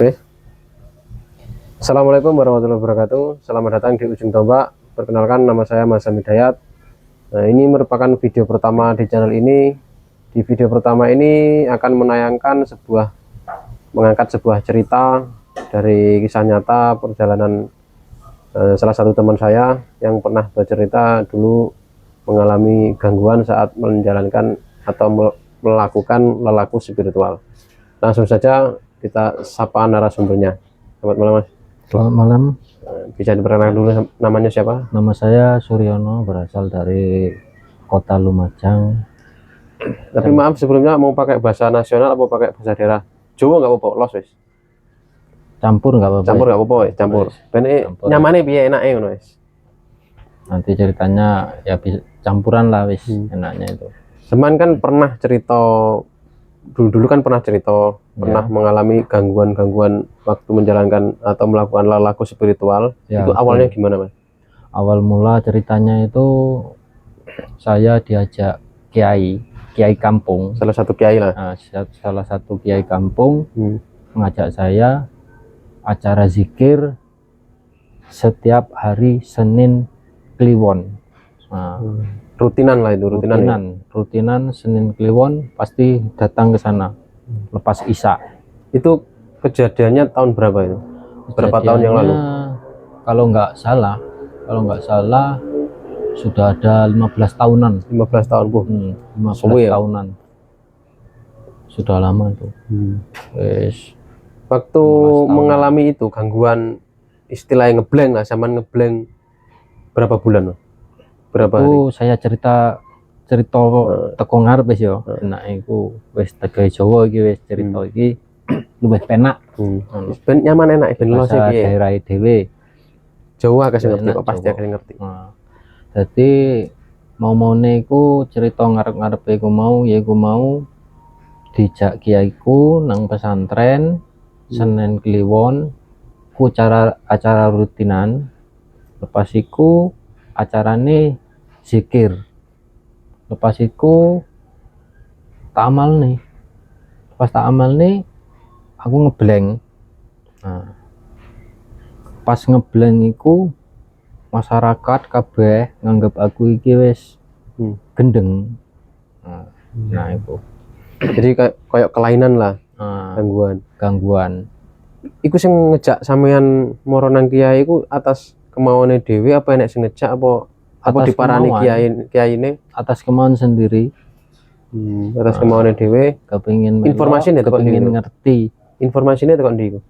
Oke. Assalamualaikum warahmatullahi wabarakatuh. Selamat datang di Ujung Tombak. Perkenalkan, nama saya Mas Hidayat. Nah, ini merupakan video pertama di channel ini. Di video pertama ini akan mengangkat sebuah cerita dari kisah nyata perjalanan salah satu teman saya yang pernah bercerita dulu mengalami gangguan saat menjalankan atau melakukan lelaku spiritual. Langsung saja kita sapa narasumbernya. Selamat malam, Mas. Selamat malam. Bisa diperkenalkan dulu namanya siapa? Nama saya Suryono, berasal dari Kota Lumajang. Tapi maaf sebelumnya, mau pakai bahasa nasional atau pakai bahasa daerah? Jawa nggak apa-apa, los wis. Campur nggak apa-apa? Campur nggak apa-apa, campur. Ben nyamane piye enake ngono wis. Nanti ceritanya ya campuran lah wis, enaknya itu. Seman kan pernah cerita dulu kan pernah cerita pernah mengalami gangguan waktu menjalankan atau melakukan lelaku spiritual. Ya, itu awalnya gimana, Mas? Awal mula ceritanya itu saya diajak kiai kampung, Salah satu kiai lah. salah satu kiai kampung mengajak saya acara zikir setiap hari Senin Kliwon. Rutinan lah itu, rutinan Senin Kliwon pasti datang ke sana lepas Isya. Itu kejadiannya tahun berapa itu? Berapa tahun yang lalu? Kalau nggak salah sudah ada 15 tahunan. 15 tahun, Bu. 15 tahunan. Sudah lama itu. Waktu mengalami itu gangguan, istilahnya ngeblank lah, zaman ngeblank berapa bulan loh? Berapa itu hari? Saya cerita teko ngarep wis yo. Enak iku wis tegawe Jawa iki wis cerita iki luwih penak. Ben nyaman enak ben lo sih piye? Daerah dhewe. Jawa kasih ngerti kok, pasti akan ngerti. Jadi mau-maune iku cerita ngarep-ngarepe iku mau dijak kiaiku nang pesantren Senin Kliwon ku acara rutinan. Lepas iku acarane zikir. Lepas iku tak amal nih. Pas tak amal nih aku ngeblank. Pas ngeblank iku masyarakat kabeh nganggep aku iki wis gendeng. Nah itu. Jadi kayak kelainan lah, gangguan. Iku sing ngejak sampean moro nang kiai iku atas kemauane dhewe apa enek sing ngejak apa diparani kiai ini? Atas kemauan sendiri. Atas kemauane dhewe, kepengin informasinya kepengin ngerti. Informasinya tekan ndi iku?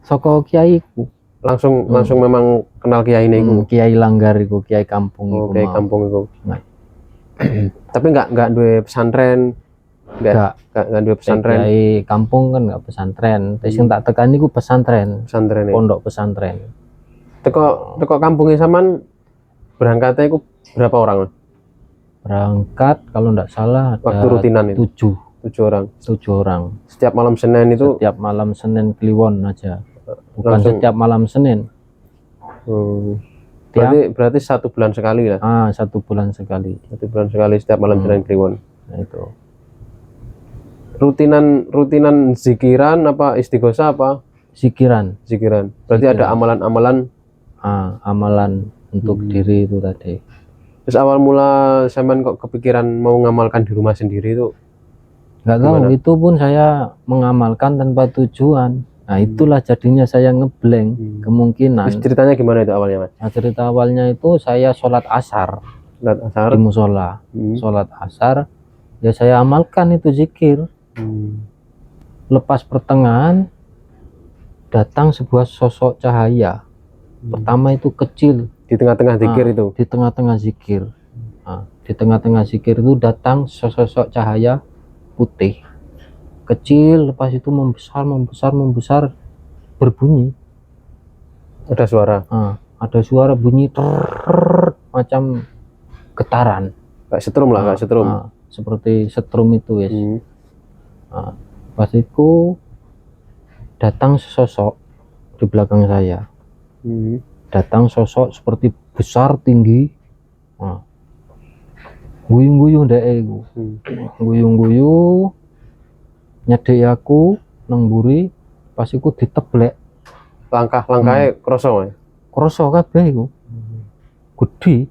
Saka kiaiku. Langsung memang kenal kiai ini iku. Kiai Langgar iku, kiai kampung iku. Kiai kampung iku. Tapi enggak duwe pesantren. Enggak duwe pesantren. Kiai kampung kan enggak pesantren. Tapi sing tak tekani iku pesantren. Pondok pesantren. Teko kampungnya sampean berangkatnya iku berapa orang? Berangkat kalau enggak salah ada waktu rutinan itu 7 orang. Setiap malam Senin itu? Setiap malam Senin Kliwon aja. Bukan setiap malam Senin. Berarti 1 bulan sekali lah. 1 bulan sekali. 1 bulan sekali setiap malam Senin Kliwon. Nah itu. Rutinan zikiran apa istighosah apa? Zikiran. Berarti ada amalan-amalan. Amalan untuk diri itu tadi. Terus awal mula sampean kok kepikiran mau ngamalkan di rumah sendiri itu? Nggak tahu, itu pun saya mengamalkan tanpa tujuan. Nah itulah jadinya saya ngeblank. Kemungkinan. Terus ceritanya gimana itu awalnya, Mas? Nah, cerita awalnya itu saya sholat asar di musola. Sholat asar ya saya amalkan itu zikir. Lepas pertengahan datang sebuah sosok cahaya. Pertama itu kecil di tengah-tengah zikir itu. Di tengah-tengah zikir. Di tengah-tengah zikir itu datang sosok cahaya putih kecil. Lepas itu membesar berbunyi. Ada suara bunyi macam getaran. Kayak setrum lah, kayak setrum. Seperti setrum itu ya. Pas itu datang sosok di belakang saya. Datang sosok seperti besar tinggi. Guyung-guyung dek iku. Guyung-guyung nyedek aku nang mburi Pas iku diteblek Langkah-langkahnya kroso ya. kroso kabeh iku. Gede.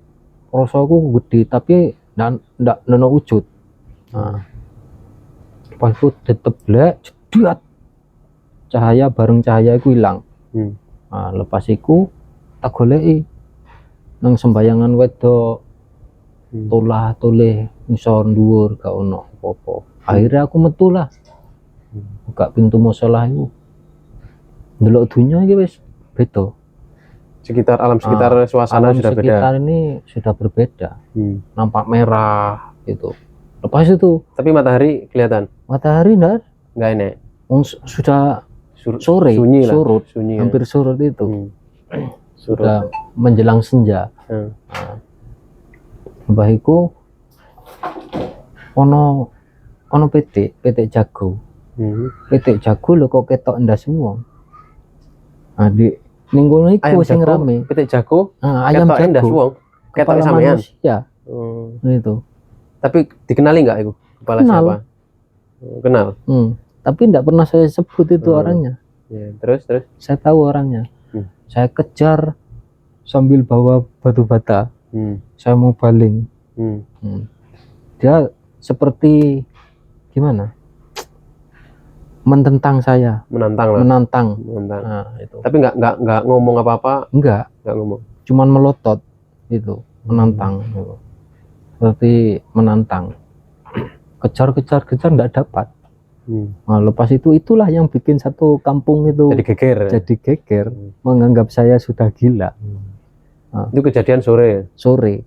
Kroso iku gede tapi ndak nono wujud. Nah, pas iku diteblek jediat. Cahaya bareng cahaya iku ilang. Nah, lepas iku tak goleki nang sembayangan wedok. Tolah toleh ngisor dhuwur gak ono apa-apa. Akhirnya aku metu lah. Buka pintu musala iku. Ndelok dunya iki wis beda. Sekitar alam sekitar suasana alam sudah beda. sekitar ini sudah berbeda. Nampak merah gitu. Lepas itu tapi matahari kelihatan. Matahari enggak enak. Sudah sore, sunyi lah. surut, sunyi, hampir surut itu. Surut. Sudah menjelang senja. Nah, mbah iku ono PT jago. PT jago lho kok ketok endas semua. Nah, di ning kono iku sing rame. PT jago. Ayam jago. Endas wong. Ketok sampean. Ya. Itu. Tapi dikenali enggak itu? Kepala siapa? Kenal. Tapi enggak pernah saya sebut itu orangnya. Ya, terus. Saya tahu orangnya. Saya kejar sambil bawa batu bata. Saya mau baling. Dia seperti gimana? Menentang saya. Menantang. Nah, itu. Tapi nggak ngomong apa-apa. Nggak ngomong. Cuman melotot itu, menantang. Gitu. Seperti menantang. Kejar nggak dapat. Nah, lepas itulah yang bikin satu kampung itu jadi geger, menganggap saya sudah gila. Nah, itu kejadian sore. Terus?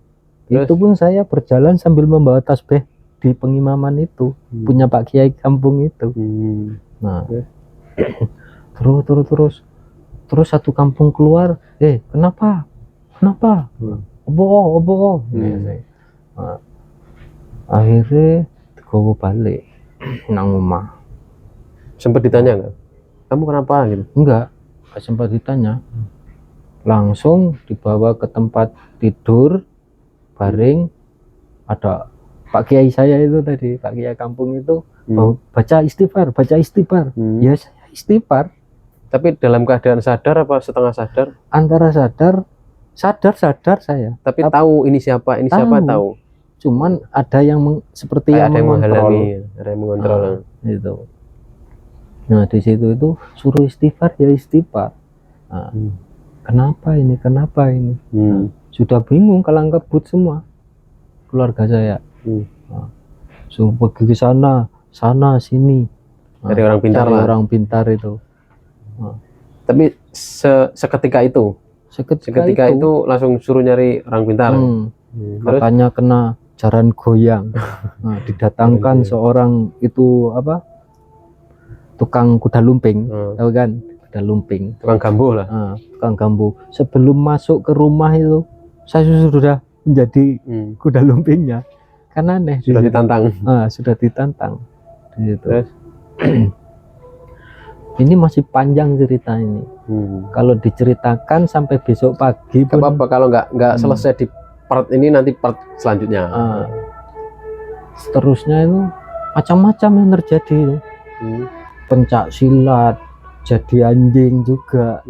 Itu pun saya berjalan sambil membawa tasbih di pengimaman itu, punya Pak Kiai kampung itu. Nah, terus satu kampung keluar, kenapa? Obo. Nah, akhirnya digawa balik nang omah. Sempat ditanya nggak? Kamu kenapa gitu? Enggak sempat ditanya. Langsung dibawa ke tempat tidur baring. Ada Pak Kiai saya itu tadi, Pak Kiai kampung itu baca istighfar. Ya saya istighfar. Tapi dalam keadaan sadar apa setengah sadar? Antara sadar saya. Tapi tahu ini siapa tahu. Cuman ada yang seperti yang mengontrol. Ada yang mengontrol. Itu. Nah di situ itu suruh istighfar ya istighfar. Nah, kenapa ini? Sudah bingung, kalang kabut semua keluarga saya. Nah, suruh pergi ke sana sini. Dari orang pintar lah. Orang pintar itu. Nah. Tapi seketika itu langsung suruh nyari orang pintar. Katanya kena jaran goyang. Nah, didatangkan seorang itu apa? Tukang kuda lumping, tahu kan? Kuda lumping. Tukang gambuh lah. Tukang gambuh. Sebelum masuk ke rumah itu, saya sudah menjadi kuda lumpingnya. Karena aneh. Sudah ditantang. Sudah ditantang. Gitu. Ini masih panjang cerita ini. Kalau diceritakan sampai besok pagi pun. Apa kalau nggak selesai di part ini, nanti part selanjutnya. Seterusnya itu macam-macam yang terjadi. Pencak silat, jadi anjing juga.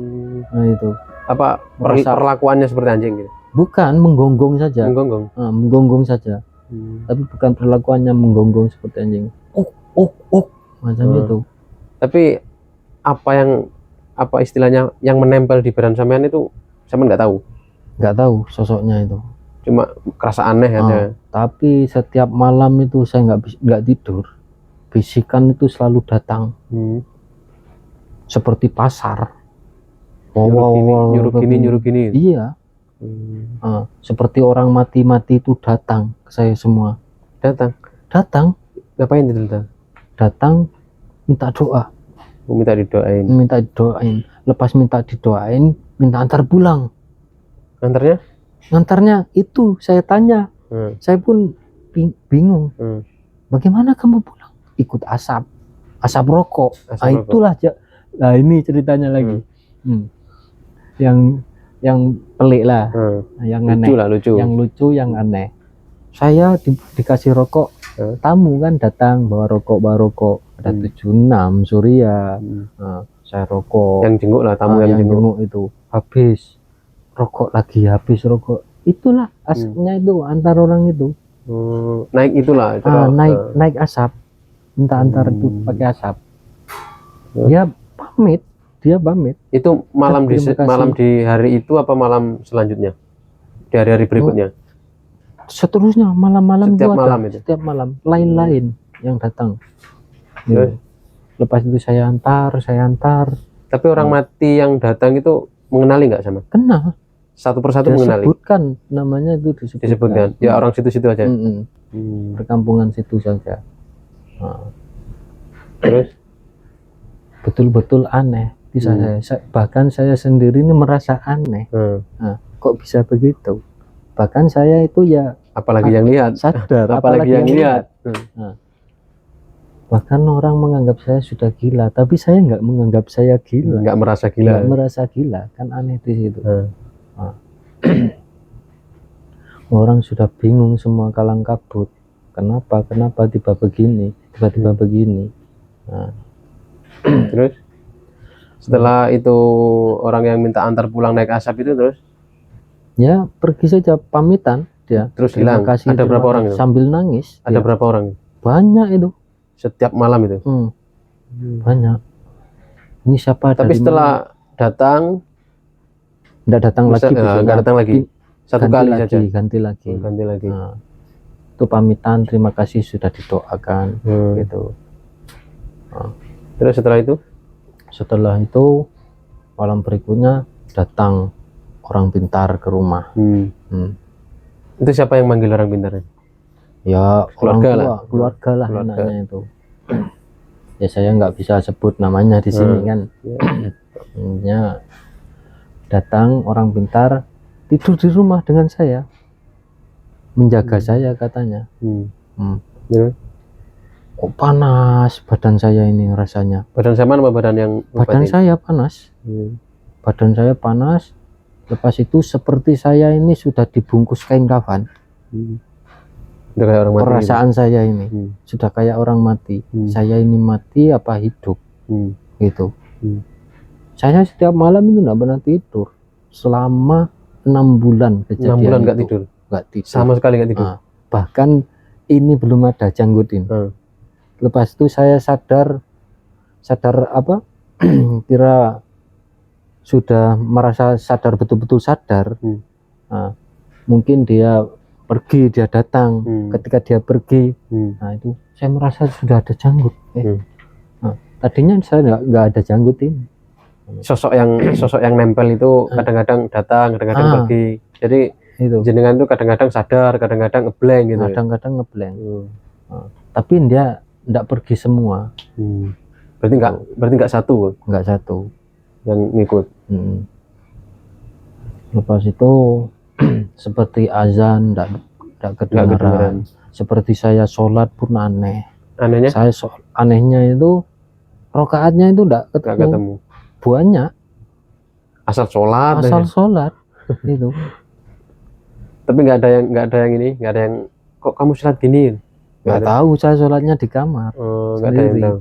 Nah itu. Apa perlakuannya seperti anjing gitu? Bukan, menggonggong saja. Menggonggong saja. Tapi bukan perlakuannya menggonggong seperti anjing. Macam itu. Tapi apa istilahnya yang menempel di badan sampean itu sampean nggak tahu sosoknya itu. Cuma kerasa aneh aja. Tapi setiap malam itu saya nggak tidur. Bisikan itu selalu datang. Seperti pasar. Nyuruh gini. Iya. Seperti orang mati itu datang ke saya semua. Datang. Ngapain itu? Datang minta doa. Minta didoain. Lepas minta didoain, minta antar pulang. Ngantarnya itu saya tanya. Saya pun bingung. Bagaimana kamu pulang? Ikut asap rokok. Itulah. Nah ini ceritanya lagi. Yang pelik lah. Yang aneh. Lucu. Yang lucu, yang aneh. Saya dikasih rokok. Tamu kan datang bawa rokok. Ada 76 Surya. saya rokok. Yang jenguk lah, tamu yang jenguk itu habis rokok lagi, habis rokok. Itulah asapnya itu antar orang itu. Naik itulah. Naik asap. Entah antar itu pakai asap. Dia pamit. Itu malam di hari itu apa malam selanjutnya? Di hari-hari berikutnya? Seterusnya malam-malam setiap malam itu. Setiap malam lain-lain yang datang. Lepas itu saya antar. Tapi orang mati yang datang itu mengenali nggak sama? Kenal. Satu persatu mengenali. Disebutkan namanya itu disebutkan. Ya orang situ-situ aja. Perkampungan situ saja. Terus betul-betul aneh. Bahkan saya sendiri ini merasa aneh. Kok bisa begitu? Bahkan saya itu ya apalagi yang lihat sadar, apalagi yang lihat. Bahkan orang menganggap saya sudah gila, tapi saya nggak menganggap saya gila, nggak merasa gila, kan aneh di situ. Orang sudah bingung semua, kalang kabut. Kenapa tiba-tiba begini. Terus setelah itu orang yang minta antar pulang naik asap itu terus ya pergi saja, pamitan dia, terus hilang. Ada berapa orang itu? Sambil nangis. Ada berapa orang? Banyak itu. Setiap malam itu? Banyak. Ini siapa? Tapi setelah datang nggak datang lagi. Satu kali saja. Ganti lagi. Itu pamitan, terima kasih sudah didoakan gitu. Terus setelah itu malam berikutnya datang orang pintar ke rumah. Itu siapa yang manggil orang pintar? Ya keluarga lah namanya itu. Ya saya nggak bisa sebut namanya di sini kan. Ya, datang orang pintar, tidur di rumah dengan saya, menjaga saya katanya. Kok panas badan saya ini rasanya. Badan saya mana badan yang? Badan saya panas. Badan saya panas. Lepas itu seperti saya ini sudah dibungkus kain kafan. Udah kayak orang mati. Perasaan saya ini sudah kayak orang mati. Saya ini mati apa hidup? Gitu. Saya setiap malam itu nggak pernah tidur selama 6 bulan kejadian. 6 bulan nggak tidur? Nggak tidur. Sama sekali nggak tidur. Bahkan ini belum ada janggut ini. Lepas itu saya sadar apa? Kira sudah merasa sadar, betul-betul sadar. Mungkin dia pergi, dia datang. Ketika dia pergi, nah itu saya merasa sudah ada janggut. Tadinya saya nggak ada janggut ini. Sosok yang nempel itu kadang-kadang datang, kadang-kadang pergi. Jadi itu jenengan itu kadang-kadang sadar, kadang-kadang ngeblank gitu. Kadang-kadang ngeblank. Tapi dia nggak pergi semua. Berarti nggak satu? Nggak satu yang ngikut. Lepas itu seperti azan nggak kedengaran. Seperti saya sholat pun aneh. Anehnya? Anehnya itu rokaatnya itu nggak ketemu. Banyak. Asal sholat. Itu. Tapi nggak ada yang ini, nggak ada yang kok kamu sholat gini? Nggak tahu, saya sholatnya di kamar. Nggak ada yang tahu.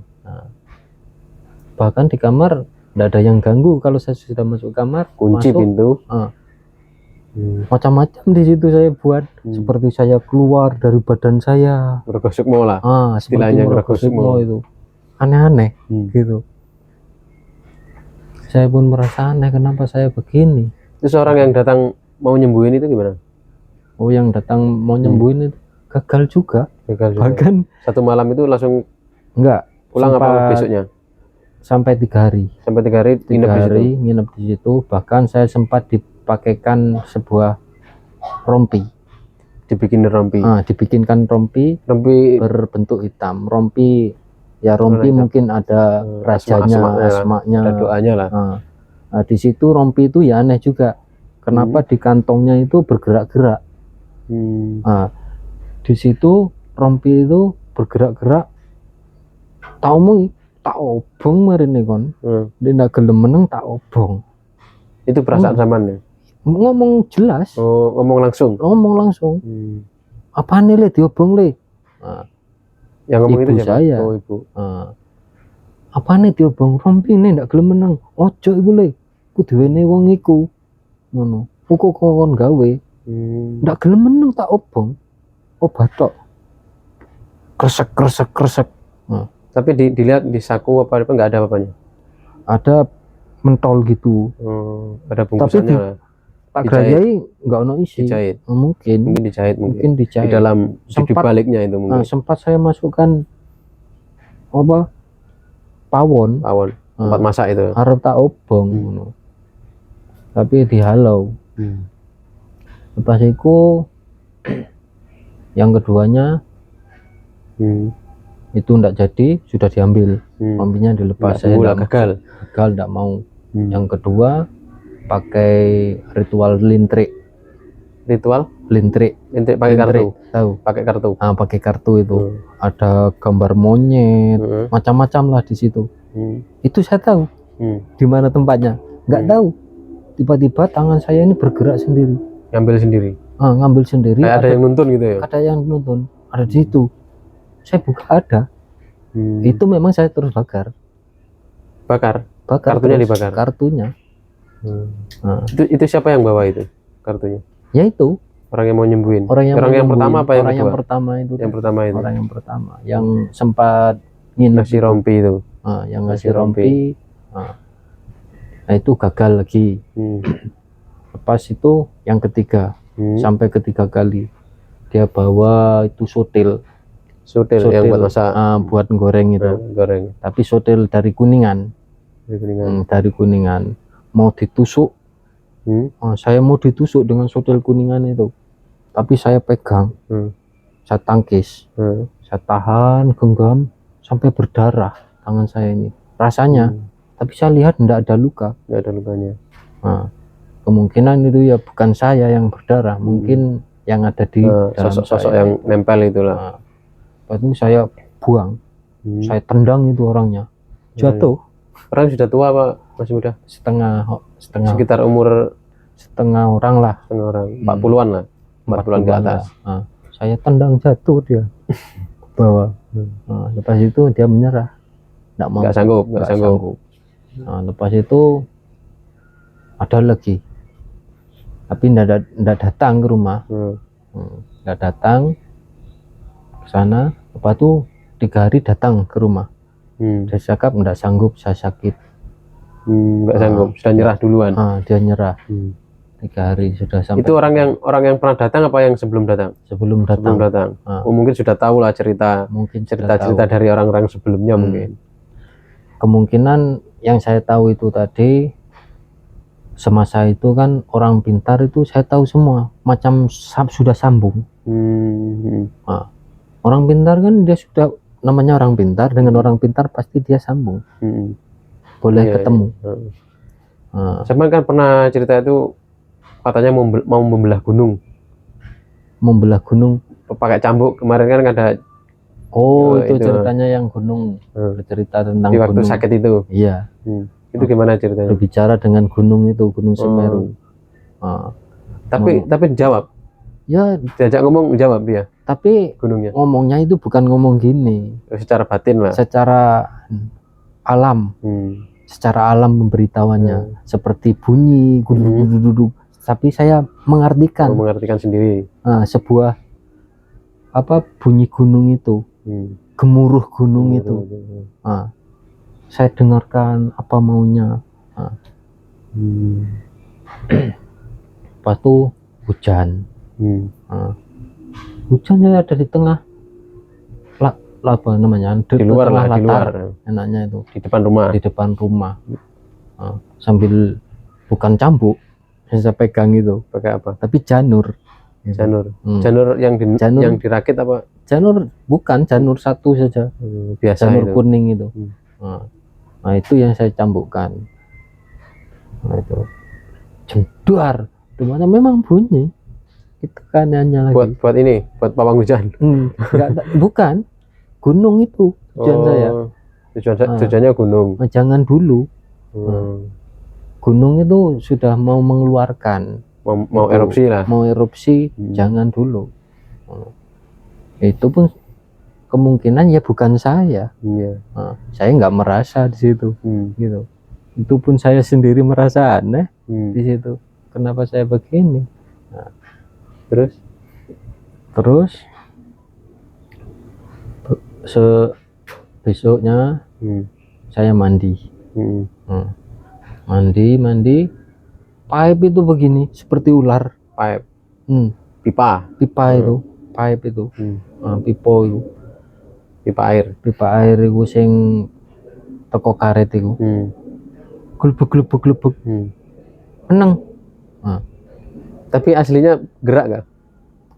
Bahkan di kamar nggak ada yang ganggu. Kalau saya sudah masuk kamar, kunci pintu. Macam-macam di situ saya buat. Seperti saya keluar dari badan saya. Ngerogosukmo lah. Istilahnya ngerogosukmo itu. Aneh-aneh gitu. Saya pun merasa aneh, kenapa saya begini. Terus orang yang datang mau nyembuhin itu gimana? Oh, yang datang mau nyembuhin itu gagal juga. Bahkan satu malam itu langsung enggak pulang apa besoknya? Sampai 3 hari. Sampai 3 hari nginep di situ. Bahkan saya sempat dipakaikan sebuah rompi. Dibikinkan rompi berbentuk hitam. Rompi mungkin ada rajanya, asmanya, ada doanya lah. Nah, di situ rompi itu ya aneh juga. Kenapa di kantongnya itu bergerak-gerak? Nah, di situ rompi itu bergerak-gerak. Tak obong marine kon. Dia ndak gelem meneng tak obong. Itu perasaan sampean. Ngomong jelas. Ngomong langsung. Apaan le diobong le? Yang ngomong ibu itu siapa? Saya. Ibu. apane diobong rompine ndak gelem meneng, ojo iku le kudu wene wong iku ngono, pokok kon gawe ndak gelem meneng tak obong obat tok kresek. Tapi dilihat di saku apa nggak ada apa-apanya? Ada mentol gitu. Ada bungkusannya lah. Tak gerayai nggak ono isi. Dijahit. Mungkin dijahit mungkin dijahit. Di dalam di baliknya itu mungkin. Sempat saya masukkan apa? Pawon. Tempat masak itu. Arep tak obong tapi dihalau. Lepas itu yang keduanya itu ndak jadi, sudah diambil. Rompinya dilepas. Saya gagal ndak mau. Yang kedua pakai ritual lintrik pakai kartu. Tahu pakai kartu. Pakai kartu itu ada gambar monyet, macam-macam lah di situ. Itu saya tahu di mana tempatnya, nggak tahu. Tiba-tiba tangan saya ini bergerak sendiri, ngambil sendiri. Kayak ada yang nuntun gitu ya? Ada yang nuntun, ada di situ. Saya buka ada. Itu memang saya terus bakar kartunya terus, dibakar. Kartunya. Itu siapa yang bawa itu kartunya? Ya itu orang yang mau nyembuhin. Orang yang pertama apa yang kedua? Yang pertama itu. Orang yang pertama yang sempat ngasih rompi itu. Yang ngasih rompi. Nah itu gagal lagi. Lepas itu yang ketiga, sampai ketiga kali dia bawa itu sotil yang buat masak, buat goreng itu. Tapi sotil dari Kuningan. Dari Kuningan mau ditusuk. Saya mau ditusuk dengan sotil Kuningan itu, tapi saya pegang, saya tangkis, saya tahan, genggam sampai berdarah tangan saya ini rasanya. Tapi saya lihat tidak ada luka, nggak ada lukanya. Kemungkinan itu ya bukan saya yang berdarah, mungkin yang ada di dalam sosok yang nempel itulah. Lalu saya buang, saya tendang itu orangnya, jatuh. Orang sudah tua apa masih muda? Setengah. Sekitar umur setengah orang lah. 40-an lah. 40-an ke atas. Saya tendang jatuh dia ke bawah. Lepas itu dia menyerah, nggak sanggup. Lepas itu ada lagi, tapi nggak datang ke rumah. Nggak datang ke sana. Lepas itu 3 hari datang ke rumah. Dia cakap nggak sanggup, saya sakit. Nggak sanggup, sudah nyerah duluan. Dia nyerah. 3 hari sudah sampai. Itu orang yang pernah datang apa yang sebelum datang? Sebelum datang. Mungkin sudah tahu lah cerita dari orang-orang sebelumnya. Mungkin kemungkinan yang saya tahu itu tadi, semasa itu kan orang pintar itu saya tahu semua, macam sudah sambung. Orang pintar kan dia sudah, namanya orang pintar dengan orang pintar pasti dia sambung. Boleh ketemu. Saya kan pernah cerita itu, katanya mau membelah gunung. Pakai cambuk. Kemarin kan ada. Itu ceritanya yang gunung. Bercerita tentang di waktu gunung. Sakit itu. Iya. Itu gimana ceritanya? Berbicara dengan gunung itu, Gunung Semeru. Tapi jawab. Ya, diajak ngomong jawab dia. Tapi gunungnya ngomongnya itu bukan ngomong gini. Secara batin lah. Secara alam. Secara alam pemberitahuannya. Seperti bunyi duduk. Tapi saya mengartikan. Sendiri. Sebuah bunyi gunung itu. Gemuruh gunung itu. Saya dengarkan apa maunya. Lepas itu hujan. Hujannya ada di tengah apa namanya, di luar lah, latar, di luar enaknya itu di depan rumah. Sambil bukan cambuk saya pegang itu, pakai apa? Tapi janur yang dirakit apa? Janur bukan, janur satu saja, biasa janur itu. Kuning itu. Nah itu yang saya cambukkan. Nah itu jedar, dimana memang bunyi. Itu kan hanya lagi buat pawang hujan. Bukan gunung itu tujuan saya. Tujuannya gunung. Jangan dulu. Gunung itu sudah mau mengeluarkan, mau erupsi lah. Mau erupsi, jangan dulu. Itu pun kemungkinan ya bukan saya. Iya. Saya nggak merasa di situ, gitu. Itu pun saya sendiri merasa aneh di situ. Kenapa saya begini? Nah, terus besoknya saya mandi. Mandi, pipe itu begini seperti ular. Pipe. Pipa itu, pipe itu, pipo itu. Pipa air itu sing teko karet itu. Glebek. Meneng. Tapi aslinya gerak gak?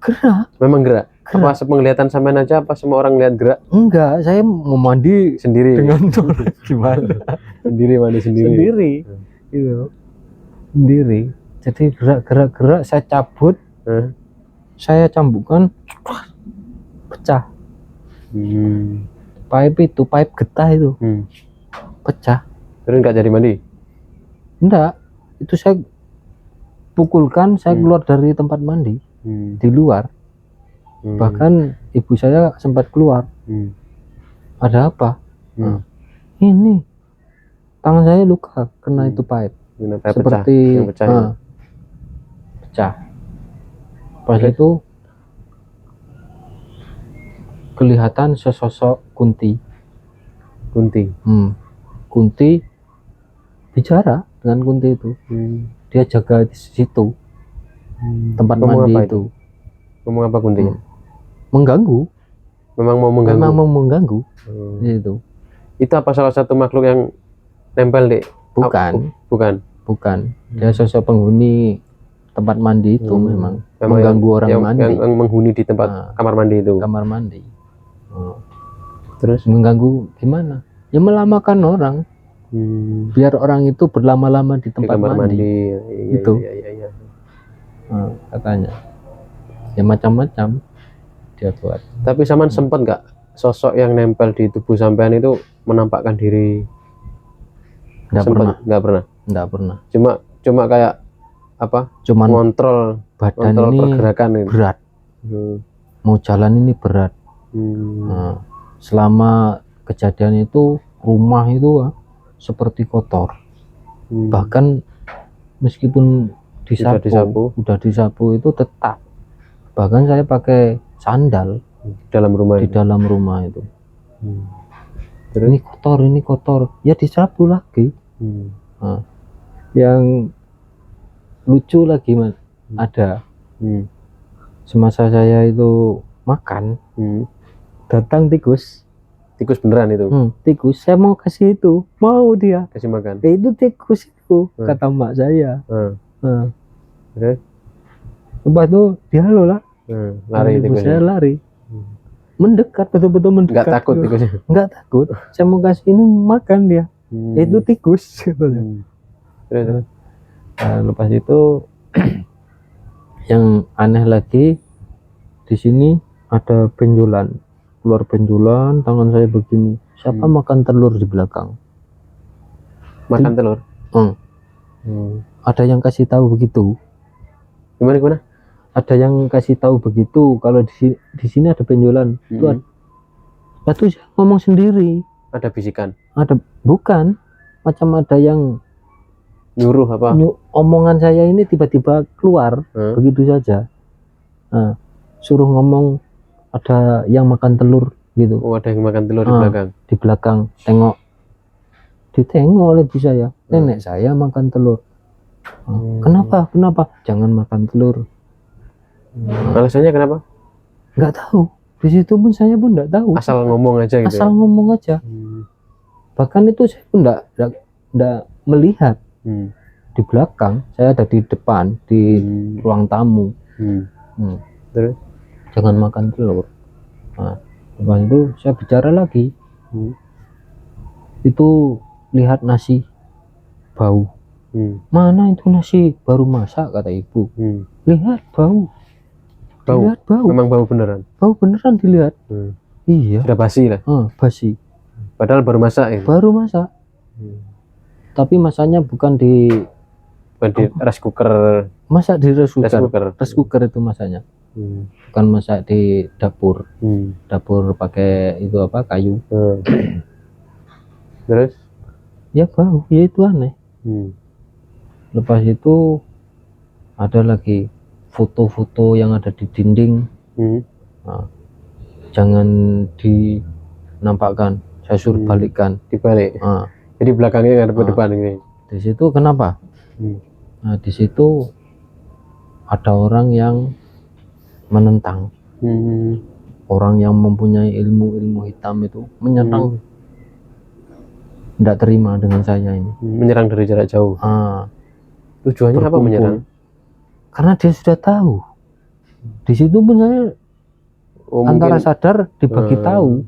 Gerak. Memang gerak. Apa sepenglihatan sampean aja, apa semua orang lihat gerak? Enggak, saya mau mandi sendiri dengan gimana? Mandi sendiri. Gitu. Sendiri. Jadi gerak, saya cabut. Saya cambukkan, pecah. Pipe getah itu. Pecah. Terus nggak jadi mandi? Enggak, itu saya pukulkan, saya keluar dari tempat mandi di luar. Bahkan ibu saya sempat keluar. Ada apa? Ini tangan saya luka kena itu pipe. Seperti pecah. Pas itu kelihatan sesosok Kunti. Kunti bicara dengan Kunti itu. Dia jaga di situ, tempat mandi itu. Ngomong apa Kuntinya? Mengganggu. Memang mau mengganggu. Itu apa salah satu makhluk yang nempel dek? Bukan. Dia sosok penghuni tempat mandi itu. Memang mengganggu orang mandi. Yang menghuni di tempat kamar mandi itu. Terus mengganggu gimana? Ya melamakan orang. Biar orang itu berlama-lama di tempat mandi. Itu. Iya. Katanya. Ya macam-macam dia buat. Tapi sampean sempat nggak sosok yang nempel di tubuh sampean itu menampakkan diri? Nggak pernah. Cuma kayak apa? Cuman ngontrol badan ini pergerakan ini. Berat. Mau jalan ini berat. Selama kejadian itu rumah itu seperti kotor. Bahkan meskipun udah disapu itu tetap. Bahkan saya pakai sandal di dalam rumah itu. Terus? Ini kotor. Ya disapu lagi. Yang lucu lagi ada. Semasa saya itu makan, datang tikus beneran itu. Tikus, saya mau kasih itu, mau dia kasih makan. Itu tikus itu, kata mak saya. Terus? Lepas itu dia lah. Lari tikusnya. Saya lari. Mendekat, betul-betul mendekat. Nggak takut tikusnya? Nggak takut. Saya mau kasih ini makan dia. Itu tikus. Terus? Lepas itu yang aneh lagi di sini ada benjolan, keluar benjolan, tangan saya begini. Siapa makan telur di belakang? Makan telur? Ada yang kasih tahu begitu. Gimana? Ada yang kasih tahu begitu kalau di sini ada benjolan. Itu saya ngomong sendiri. Ada bisikan? Bukan, macam ada yang nyuruh apa? Omongan saya ini tiba-tiba keluar begitu saja. Suruh ngomong ada yang makan telur gitu. Ada yang makan telur di belakang. Di belakang, ditengok oleh ibu saya. Nenek saya makan telur. Kenapa? Jangan makan telur. Alasannya kenapa? Nggak tahu. Di situ pun saya pun nggak tahu. Asal ngomong aja gitu. Ngomong aja. Bahkan itu saya pun nggak melihat. Di belakang, saya ada di depan di ruang tamu. Terus? Jangan makan telur. Lepas itu saya bicara lagi. Itu lihat nasi bau. Mana itu nasi baru masak, kata ibu. Lihat bau. Dilihat bau. Memang bau beneran. Bau beneran dilihat. Iya. Sudah basi lah. Basi. Padahal baru masak ya. Baru masak. Tapi masaknya bukan di rice cooker. Masak di rice cooker. Rice cooker itu masaknya. bukan masak di dapur. Dapur pakai itu apa, kayu. Terus Ya bau, ya itu aneh. Lepas itu ada lagi foto-foto yang ada di dinding. Nah, jangan dinampakkan, saya suruh balikkan, dibalik. nah, Jadi belakangnya nggak ada depan ini. di situ kenapa? Nah, di situ ada orang yang menentang, orang yang mempunyai ilmu hitam itu menyerang, tidak terima dengan saya ini. Menyerang dari jarak jauh. Tujuannya apa menyerang? Karena dia sudah tahu. Di situ pun saya antara sadar dibagi tahu.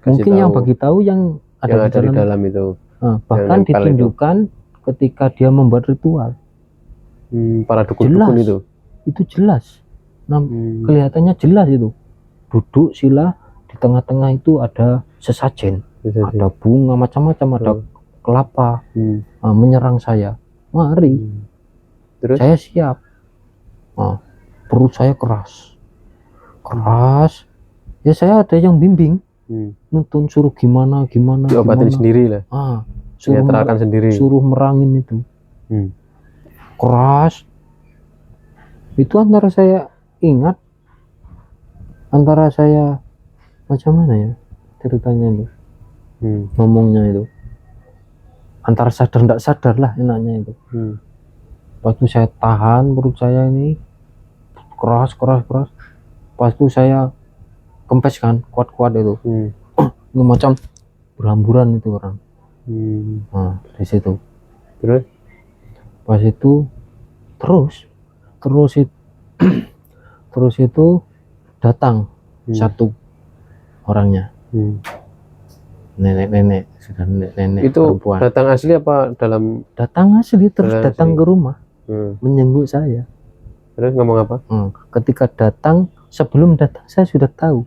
Mungkin yang bagi tahu yang ada di dalam itu. Bahkan ditunjukkan ketika dia membuat ritual. Para dukun-dukun itu jelas. Nah, kelihatannya jelas itu. Duduk sila, di tengah-tengah itu ada sesajen, ada bunga macam-macam, ada kelapa, menyerang saya. Mari. Terus? Saya siap. Perut saya keras. Ya saya ada yang bimbing, nuntun, suruh gimana. Diobatin sendiri lah. Suruh merangin itu. Keras. Itu antara saya ingat, antara saya macam mana ya ceritanya itu, ngomongnya itu antara sadar tidak sadar lah enaknya itu. Waktu saya tahan perut saya ini keras, pas itu saya kempeskan kuat itu. Ini macam berhamburan itu orang. Nah, di situ. Terus pas itu terus itu datang satu orangnya, nenek sudah nenek itu perempuan. Datang asli apa dalam? Datang asli, terus datang ke rumah, menyengguk saya. Terus ngomong apa? Ketika datang, sebelum datang saya sudah tahu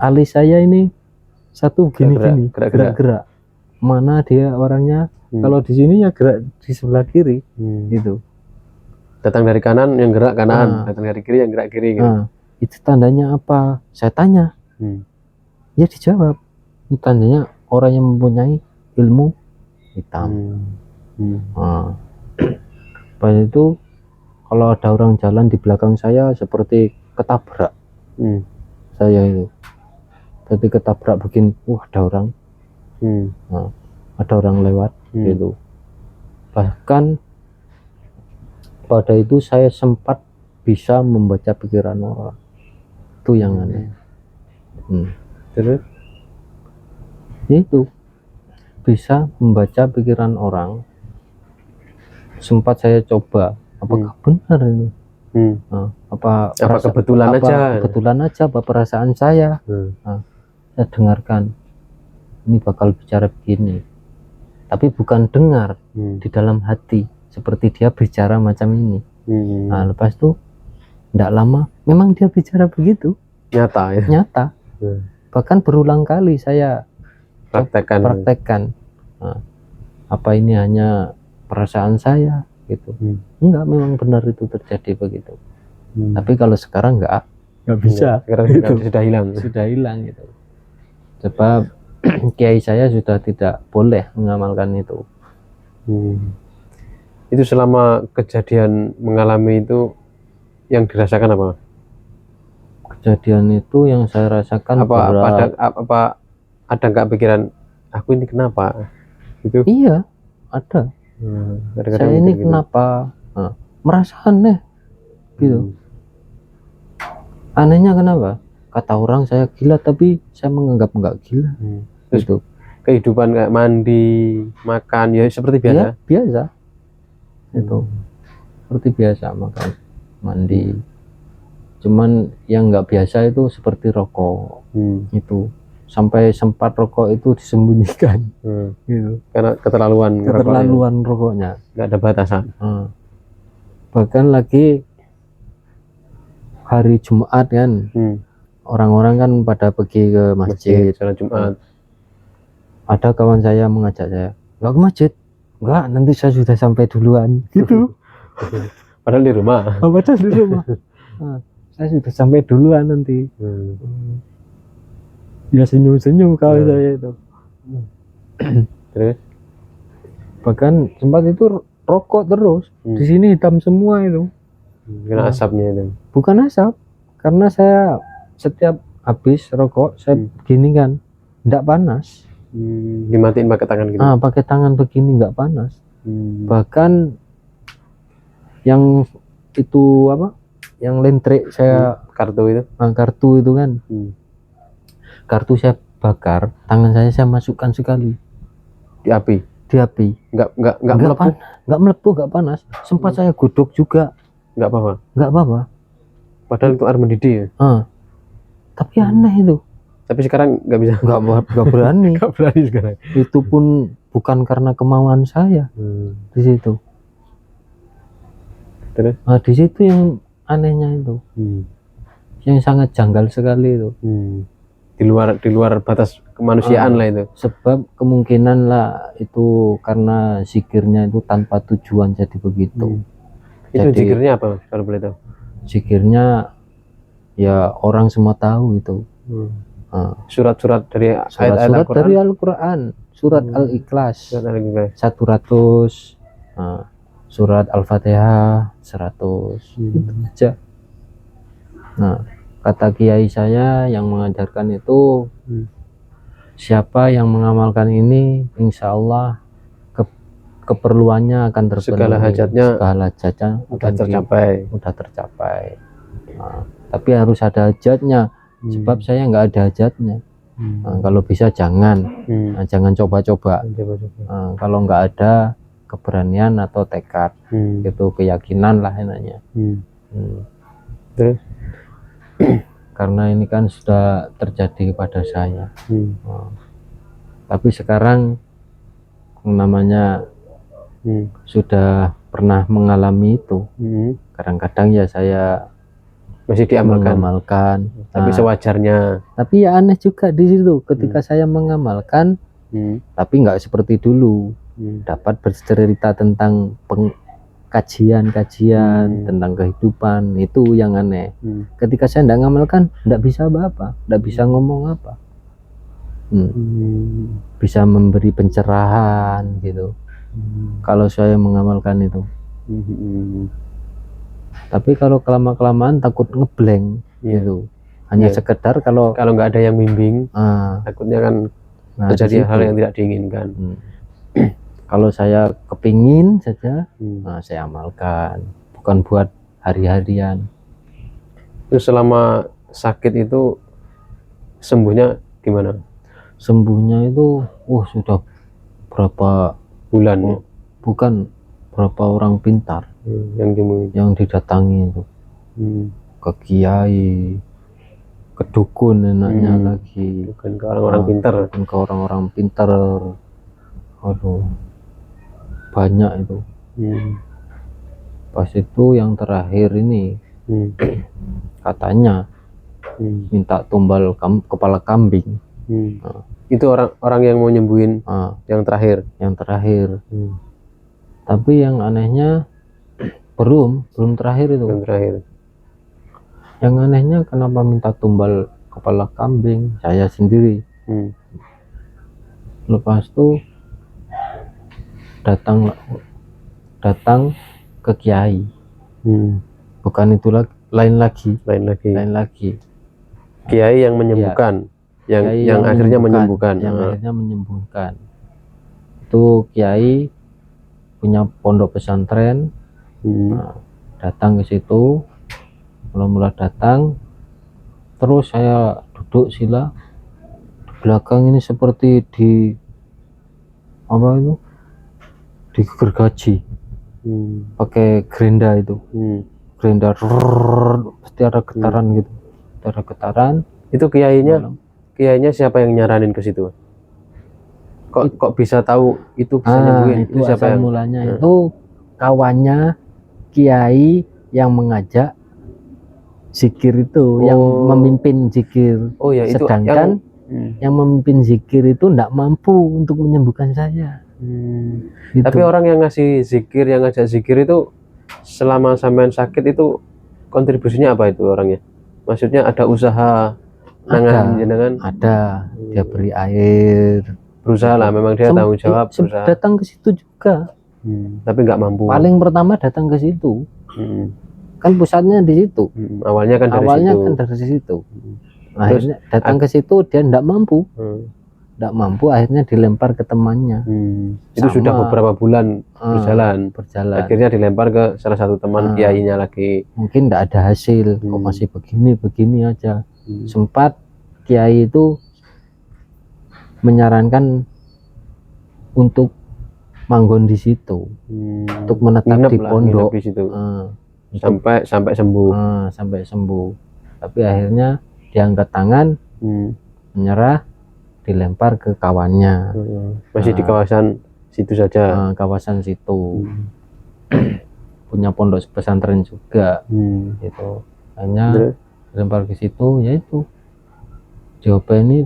alis saya ini satu gini gerak. Mana dia orangnya? Kalau di sini ya gerak di sebelah kiri. Gitu. Datang dari kanan yang gerak kanan, datang dari kiri yang gerak kiri gitu. Itu tandanya apa? Saya tanya. Ya dijawab. Itu tandanya orang yang mempunyai ilmu hitam. Pas itu kalau ada orang jalan di belakang saya seperti ketabrak. Saya itu seperti ketabrak, bikin ada orang. Ada orang lewat gitu. Bahkan pada itu saya sempat bisa membaca pikiran orang. Itu yang aneh. Terus itu bisa membaca pikiran orang. Sempat saya coba, apakah benar ini? Apa kebetulan aja apa perasaan saya? Saya dengarkan, ini bakal bicara begini, tapi bukan dengar di dalam hati seperti dia bicara macam ini. Nah, lepas itu tidak lama memang dia bicara begitu, nyata. Bahkan berulang kali saya praktekkan. Nah, apa ini hanya perasaan saya gitu? Enggak, memang benar itu terjadi begitu. Tapi kalau sekarang enggak bisa. Sekarang sudah hilang gitu. Sebab kiai saya sudah tidak boleh mengamalkan itu. Itu selama kejadian mengalami itu yang dirasakan apa? Kejadian itu yang saya rasakan ada nggak pikiran aku ini kenapa? Itu iya ada. Saya ini kenapa? Merasa aneh gitu. Anehnya kenapa? Kata orang saya gila, tapi saya menganggap enggak gila. Terus gitu. Kehidupan kayak mandi, makan ya seperti biasa. Ya, biasa. Itu seperti biasa, makan, mandi. Cuman yang enggak biasa itu seperti rokok. Itu sampai sempat rokok itu disembunyikan. Gitu. Karena keterlaluan rokoknya. Enggak ada batasan. Bahkan lagi hari Jumat kan, orang-orang kan pada pergi ke masjid salat Jumat. Ada kawan saya mengajak saya, nggak ke masjid, nggak, nanti saya sudah sampai duluan gitu. Padahal di rumah. Nah, saya sudah sampai duluan nanti. Ya senyum-senyum kalau saya itu. Terus Bahkan sempat itu rokok terus. Di sini hitam semua itu. kena asapnya itu. Bukan asap, karena saya setiap habis rokok saya begini kan, enggak panas. Dimatiin pakai tangan gitu. Pakai tangan begini enggak panas. Bahkan yang itu apa? Yang lentrik saya kartu itu. Kartu itu kan. Kartu saya bakar, tangan saya masukkan sekali Di api. Enggak melepuh. Enggak melepuh, enggak panas. Sempat saya godok juga. Enggak apa-apa. Enggak apa-apa. Padahal itu air mendidih ya. Tapi aneh itu. Tapi sekarang nggak bisa. Nggak berani. Nggak berani sekarang. Itu pun bukan karena kemauan saya. Di situ. Terus? Di situ yang anehnya itu. Yang sangat janggal sekali itu. Di luar batas kemanusiaan lah itu. Sebab kemungkinan lah itu karena zikirnya itu tanpa tujuan jadi begitu. Itu zikirnya apa kalau boleh tahu? Zikirnya ya orang semua tahu itu. Surat-surat dari surat dari Al-Quran, surat Al-Ikhlas 100, surat Al-Fatihah 100, itu aja. Nah, kata kiai saya yang mengajarkan itu, siapa yang mengamalkan ini, insya Allah keperluannya akan terpenuhi, segala hajatnya udah tercapai. Nah, tapi harus ada hajatnya. Sebab saya nggak ada hajatnya. Kalau bisa jangan, jangan coba-coba. Kalau nggak ada keberanian atau tekad, itu keyakinan lah enaknya. Terus? Karena ini kan sudah terjadi pada saya. Tapi sekarang namanya sudah pernah mengalami itu. Kadang-kadang ya saya masih mengamalkan, tapi sewajarnya. Tapi ya aneh juga di situ ketika saya mengamalkan, tapi nggak seperti dulu. Dapat bercerita tentang kajian tentang kehidupan, itu yang aneh. Ketika saya nggak ngamalkan, nggak bisa apa-apa, nggak bisa ngomong apa. Bisa memberi pencerahan gitu. Kalau saya mengamalkan itu. Tapi kalau kelamaan takut ngeblank gitu. Hanya sekedar kalau nggak ada yang bimbing, takutnya kan terjadi hal yang tidak diinginkan. Kalau saya kepingin saja, saya amalkan, bukan buat hari-harian. Terus selama sakit itu sembuhnya gimana? Sembuhnya itu sudah berapa bulan ya? Bukan, berapa orang pintar yang didatangi itu, ke kiai, ke dukun enaknya lagi, bukan ke orang-orang pintar, ke orang-orang pintar. Aduh, banyak itu. Pas itu yang terakhir ini, katanya minta tumbal kepala kambing. Itu orang yang mau nyembuhin yang terakhir. Tapi yang anehnya belum terakhir itu. Yang anehnya kenapa minta tumbal kepala kambing saya sendiri. Lepas itu datang ke kiai. Bukan itu lain lagi. Kiai yang menyembuhkan, yang akhirnya menyembuhkan. Itu kiai punya pondok pesantren. Datang ke situ, mula-mula datang, terus saya duduk sila di belakang ini seperti di apa itu, digergaji pakai gerinda itu. Gerinda pasti ada getaran gitu, Itu kiainya siapa yang nyaranin ke situ? Kok bisa tahu itu bisa nyembuhin? Itu siapa yang mulanya? Itu kawannya kiai yang mengajak zikir itu, yang memimpin zikir. Itu sedangkan yang memimpin zikir itu tidak mampu untuk menyembuhkan saya. Tapi orang yang ngasih zikir, yang ngajak zikir itu selama sampean sakit itu kontribusinya apa itu orangnya? Maksudnya ada usaha nangan jenengan? Ada, dia beri air, berusaha lah, memang dia tanggung jawab berusaha. Datang ke situ juga. Tapi nggak mampu. Paling pertama datang ke situ. Kan pusatnya di situ. Awalnya kan dari situ. Akhirnya datang ke situ dia nggak mampu. Nggak mampu, akhirnya dilempar ke temannya. Itu sudah beberapa bulan berjalan. Akhirnya dilempar ke salah satu teman kiainya lagi. Mungkin nggak ada hasil, kok masih begini aja. Sempat kiai itu menyarankan untuk manggon di situ, untuk menetap di pondok di situ. Sampai sembuh. Sampai sembuh. Tapi akhirnya diangkat tangan, menyerah, dilempar ke kawannya. Masih di kawasan situ saja. Kawasan situ. Punya pondok pesantren juga. Gitu. Hanya dilempar ke situ, yaitu diopeni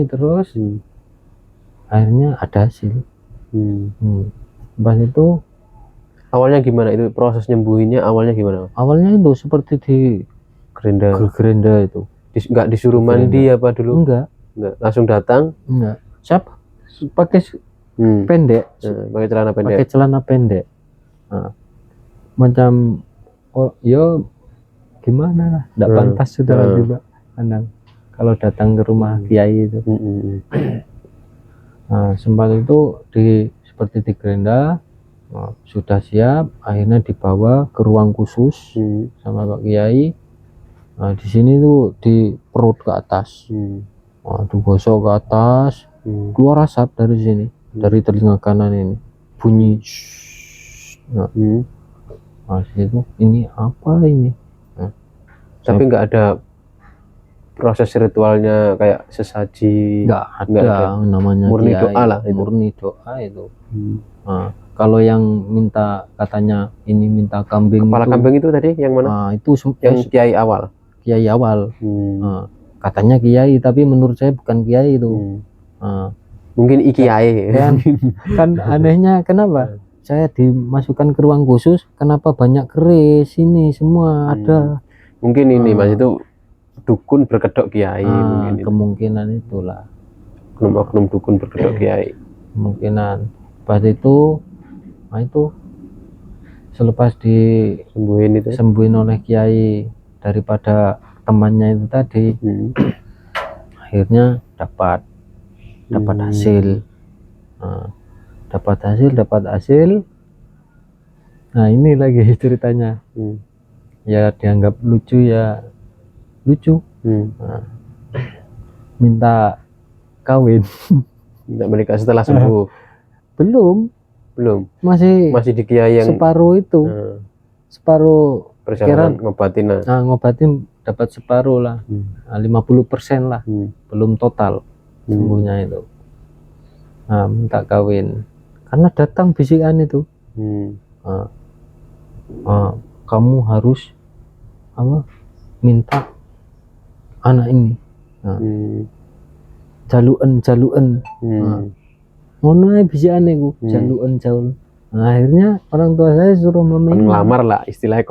terus. Akhirnya ada hasil. Pas itu awalnya gimana itu proses nyembuhinnya? Awalnya gimana? Awalnya itu seperti di gerenda itu. Nggak disuruh mandi apa dulu? Enggak, langsung datang? Enggak. Siapa? Pakai pendek. Pakai celana pendek. Nah, macam yo gimana lah, enggak pantas sudah juga Anang kalau datang ke rumah kiai itu. Nah, sempat itu seperti di gerenda, sudah siap, akhirnya dibawa ke ruang khusus sama Pak Kiai. Nah, di sini tuh di perut ke atas, digosok ke atas, keluar asap dari sini, dari telinga kanan ini, bunyi. Nah, situ ini apa ini? Tapi nggak ada proses ritualnya kayak sesaji? Nggak ada. Namanya murni kiai, doa lah itu. Murni doa itu. Nah, kalau yang minta, katanya ini minta kambing, kepala kambing itu tadi yang mana? Itu yang kiai awal. Nah, katanya kiai, tapi menurut saya bukan kiai itu. Mungkin kiai kan anehnya kenapa saya dimasukkan ke ruang khusus, kenapa banyak keris ini semua ada. Mungkin ini Mas itu dukun berkedok kiai. Mungkin kemungkinan itulah, oknum dukun berkedok kiai kemungkinan. Pas itu, nah itu selepas disembuhin oleh kiai daripada temannya itu tadi, akhirnya dapat hasil. Dapat hasil. Nah, ini lagi ceritanya. Ya dianggap lucu ya lucu. Minta kawin. Minta menikah setelah sembuh. Belum masih di kiai yang separuh itu. Separuh perjalanan ngobatin dapat separuh lah. 50% lah. Belum total sembuhnya itu. Nah, minta kawin karena datang bisikan itu. Kamu harus minta anak ini. Jaluan. Ngono ae bisikan iku, jaluan. Nah, akhirnya orang tua saya suruh memilih. Ngelamar lah, istilahnya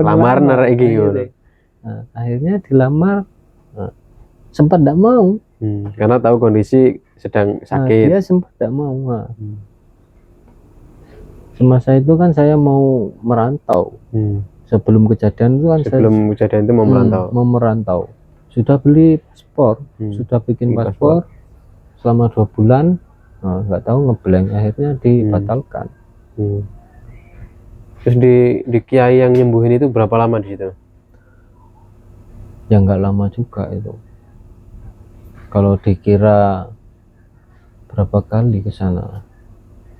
lamar nar iki. Nah, akhirnya dilamar. Sempat tidak mau. Karena tahu kondisi sedang sakit. Dia sempat tidak mau. Semasa itu kan saya mau merantau. Sebelum kejadian itu kan mau merantau. Sudah beli paspor, sudah bikin paspor selama 2 bulan. Nggak tahu ngeblank, akhirnya dibatalkan. Terus di kiai yang nyembuhin itu berapa lama di situ? Ya nggak lama juga itu. Kalau dikira berapa kali ke sana?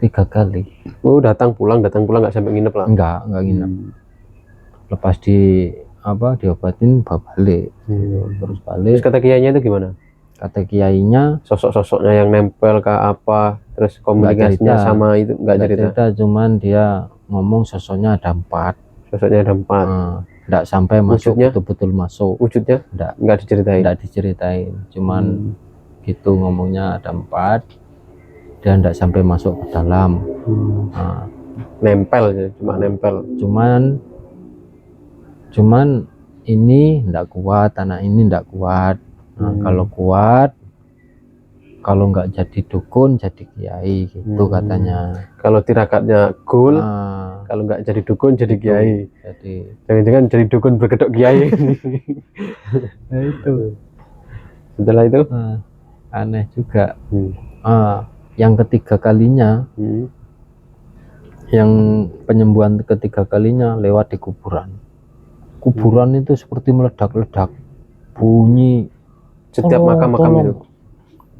3 kali. Oh, datang pulang nggak sampai nginep lah? Nggak nginep. Lepas diobatin balik. Terus balik. Terus kata kiainya itu gimana? Kata kiainya, sosok-sosoknya yang nempel ke apa, terus komunikasinya sama itu nggak cerita. Cuman dia ngomong sosoknya ada 4. Nggak sampai masuk, betul-betul masuk. Wujudnya nggak diceritain. Cuman gitu ngomongnya ada 4. Dan nggak sampai masuk ke dalam. Nempel ya, cuma nempel. Cuman Cuman ini ndak kuat, anak ini ndak kuat. Nah, kalau kuat, kalau nggak jadi dukun jadi kiai gitu katanya. Kalau tirakatnya goal, Nah, kalau nggak jadi dukun jadi gitu. kiai. Jadi Jangan-jangan jadi dukun berkedok kiai. nah itu Setelah itu aneh juga. Yang ketiga kalinya, yang penyembuhan ketiga kalinya lewat di kuburan. Kuburan itu seperti meledak-ledak, bunyi setiap makam-makam itu.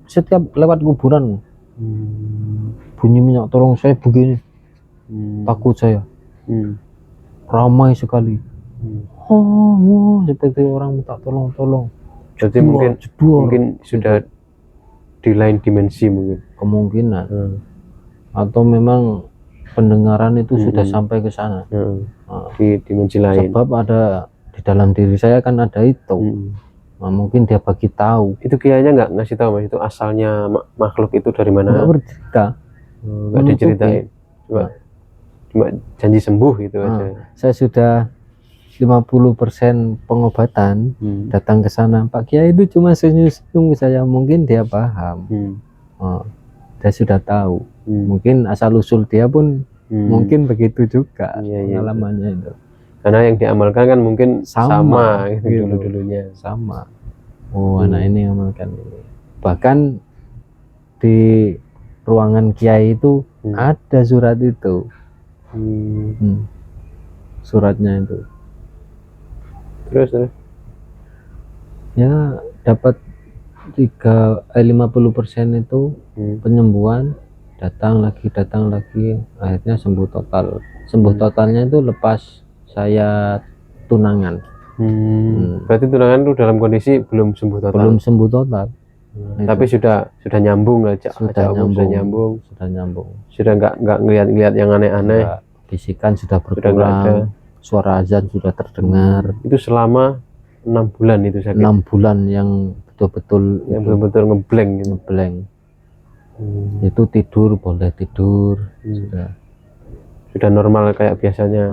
Setiap lewat kuburan bunyi minyak tolong saya begini. Takut saya. Ramai sekali. Seperti orang minta tolong. Jadi mungkin sudah di lain dimensi mungkin. Kemungkinan. Atau memang pendengaran itu sudah sampai ke sana. Di dimensi lain. Sebab ada di dalam diri saya kan ada itu. Nah, mungkin dia bagi tahu. Itu kiainya nggak ngasih tahu Mas, itu asalnya makhluk itu dari mana? Nggak bercerita. Nggak diceritain. Cuma janji sembuh gitu aja. Saya sudah 50% pengobatan datang ke sana. Pak Kiai itu cuma senyum saya, mungkin dia paham. Dia sudah tahu. Mungkin asal usul dia pun mungkin begitu juga pengalamannya itu. Karena yang diamalkan kan mungkin sama gitu dulu-dulunya. Sama. Anak ini amalkan ini. Bahkan di ruangan kiai itu ada surat itu. Suratnya itu. Terus ya dapat 50% itu penyembuhan, datang lagi akhirnya sembuh total. Totalnya itu lepas saya tunangan. Berarti tunangan itu dalam kondisi belum sembuh total. Tapi sudah nyambung lah, sudah nyambung. Sudah nggak ngeliat yang aneh-aneh. Bisikan sudah berkurang, suara azan sudah terdengar. Itu selama 6 bulan itu sakit. 6 bulan yang betul-betul ngeblank gitu. Itu tidur boleh tidur. Sudah normal kayak biasanya.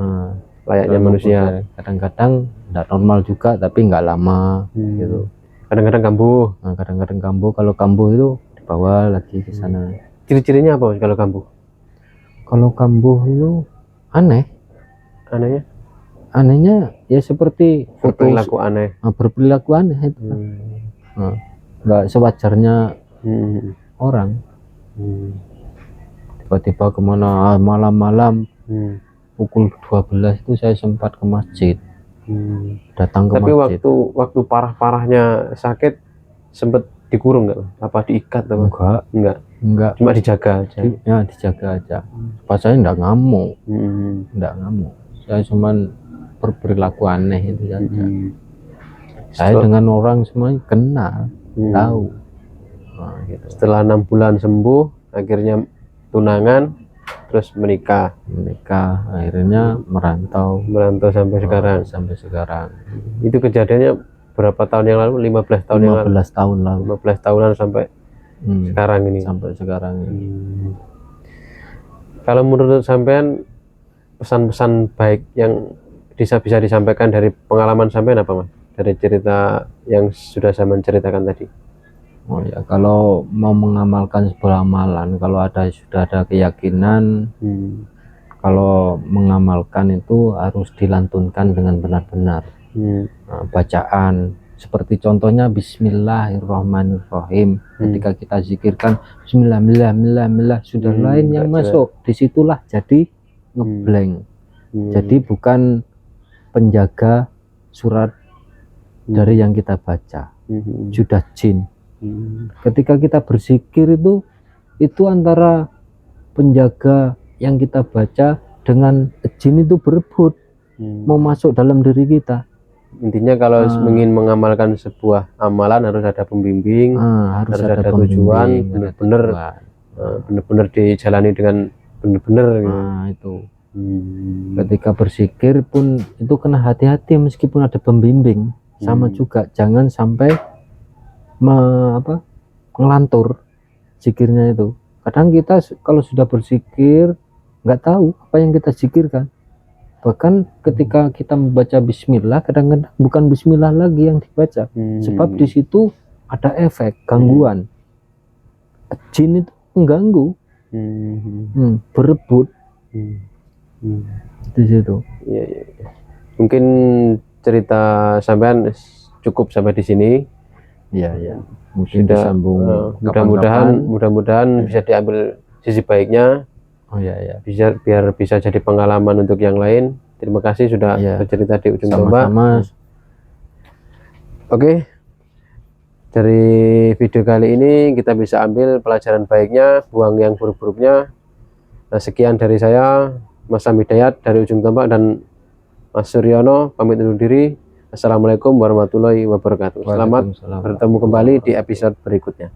Layaknya manusia. Kadang-kadang enggak normal juga, tapi enggak lama gitu. Kadang-kadang kambuh. Kadang-kadang kambuh. Kalau kambuh itu dibawa lagi ke sana. Ciri-cirinya apa kalau kambuh? Kalau kambuh itu aneh. Anehnya ya seperti berperilaku aneh. Berperilaku aneh itu. Enggak sewajarnya orang. Tiba-tiba kemana malam-malam. Pukul 12 itu saya sempat ke masjid. Datang ke masjid. Tapi waktu parah-parahnya sakit sempat dikurung nggak? Apa diikat apa? Enggak. Cuma dijaga aja. Ya dijaga aja. Pas saya enggak ngamuk. Saya cuman berperilaku aneh itu saja. Saya dengan orang semuanya kenal, tahu. Gitu. Setelah 6 bulan sembuh, akhirnya tunangan, terus menikah, akhirnya merantau sampai sekarang. Itu kejadiannya berapa tahun yang lalu? 15 tahun yang lalu. 15 tahun lalu. 15 tahunan sampai sekarang ini. Kalau menurut sampean pesan-pesan baik yang bisa disampaikan dari pengalaman sampean apa Mas? Dari cerita yang sudah saya menceritakan tadi. Kalau mau mengamalkan sebuah amalan, kalau sudah ada keyakinan, kalau mengamalkan itu harus dilantunkan dengan benar-benar. Bacaan seperti contohnya Bismillahirrahmanirrahim. Ketika kita zikirkan Bismillah, sudah lain yang masuk, disitulah jadi ngeblank. Jadi bukan penjaga surat dari yang kita baca, sudah jin. Ketika kita berzikir itu antara penjaga yang kita baca dengan jin itu berebut mau masuk dalam diri kita. Intinya kalau ingin mengamalkan sebuah amalan harus ada pembimbing, harus ada tujuan, benar-benar dijalani dengan benar-benar gitu. Itu ketika berzikir pun itu kena hati-hati meskipun ada pembimbing. Sama juga, jangan sampai ngelantur zikirnya itu. Kadang kita kalau sudah berzikir nggak tahu apa yang kita zikirkan. Bahkan ketika kita membaca bismillah, kadang-kadang bukan bismillah lagi yang dibaca, sebab di situ ada efek gangguan. Jin itu mengganggu, berebut di situ. Iya, iya. Mungkin cerita sampean cukup sampai di sini. Iya, iya. Mungkin Sudah, disambung mudah-mudahan bisa diambil sisi baiknya. Oh iya, iya. Biar bisa jadi pengalaman untuk yang lain. Terima kasih sudah bercerita di Ujung Tombak. Oke, dari video kali ini kita bisa ambil pelajaran baiknya, buang yang buruk-buruknya. Nah, sekian dari saya, Mas Sam Hidayat dari Ujung Tombak, dan Mas Suryono pamit undur diri. Assalamualaikum warahmatullahi wabarakatuh. Selamat bertemu kembali di episode berikutnya.